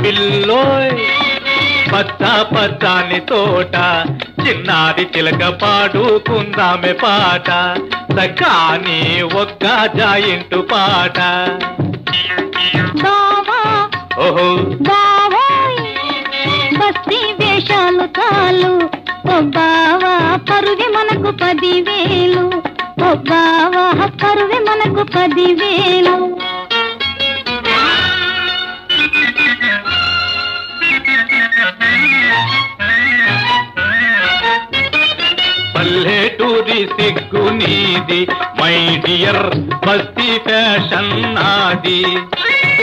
పిల్లోయ్ పచ్చ పచ్చాని తోట చిన్నారి చిలక పాడుకుందామె పాట సకాని ఒక్క జాయింటు పాట. ఓహో బస్తీ వేషాలు చాలు ఓ బావా పరువి మనకు 10,000 ఓ బావా పరువి మనకు 10,000. పల్లెటూరి సిగ్గు నీది మై డియర్ బస్తీ ఫ్యాషన్ నాది.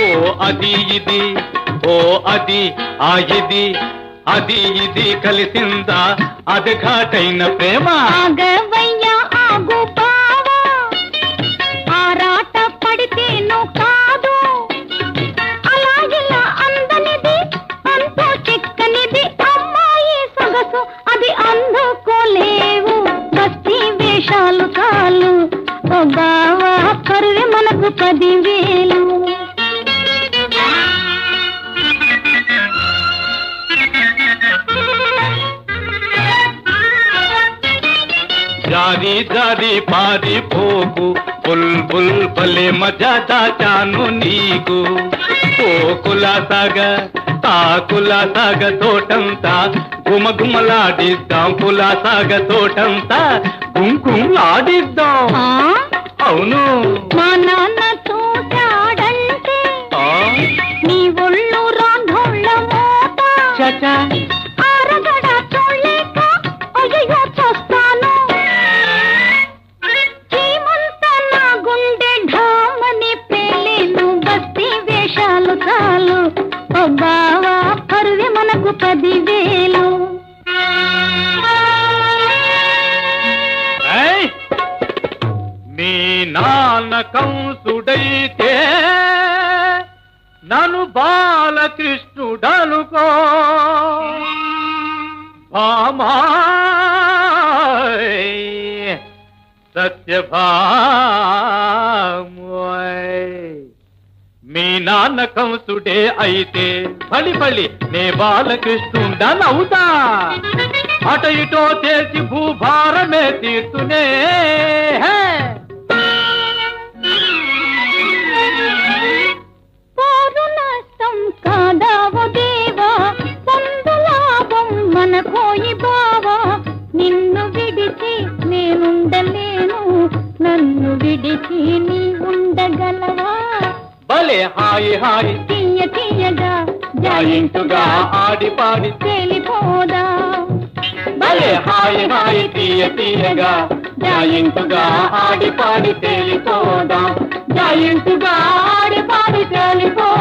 ఓ అది ఇది ఓ అది ఆ ఇది అది ఇది కలిసిందా అది ఘాటైన ప్రేమ. ఆగవయ్యా ఆగు బావా ఆరాట పడితేను కాదు అలాగిలా అందనిది అంతో చిక్కనిది అమ్మాయి సొగసు అది అందుకోలేవు బస్తీ వేషాలు చాలు ఓ బావా పరువే మనకు 10,000. జారి జారి పారిపోకు బుల్ బుల్ భలే మజా దాచాను నీకు. ఓ కులాసాగ కులాసాగ తోటంతా గుమగుమలాడిద్దాం కులాసాగ తోటంతా గుంకులాడిద్దాం. అవును మా నాన్న చూశాడంటే నీ ఒళ్ళు రాంధోళ్ళ మోత ఆరగడ చూడలేక అయ్యో చూస్తాను చీమంత నా గుండె ఢామని పేలేను బస్తీ వేషాలు చాలు ఓ బావా పరువి మనకు 10,000. మీ నాన్న కంసుడైతే నన్ను బాలకృష్ణుడనుకో సత్యభామోయ్. మీ నాన్న కంసుడే అయితే బలి బలి నే బాలకృష్ణుడనవుతా. అట ఇటో చేసి భూభారమే తీర్చునే. కాదావో దేవా పొందు లాభం మనకోయి బావా నిన్ను విడిచి నేనుండలేను నన్ను విడిచి నీ ఉండగలవా. భలే హాయి హాయి తీయ తీయగా జాయింటుగా ఆడి పాడి తేలిపోదా. భలే హాయి హాయి తీయ తీయగా జాయింటుగా ఆడి పాడి తేలిపోదా. జాయింటుగా ఆడి పాడి తేలిపోదా.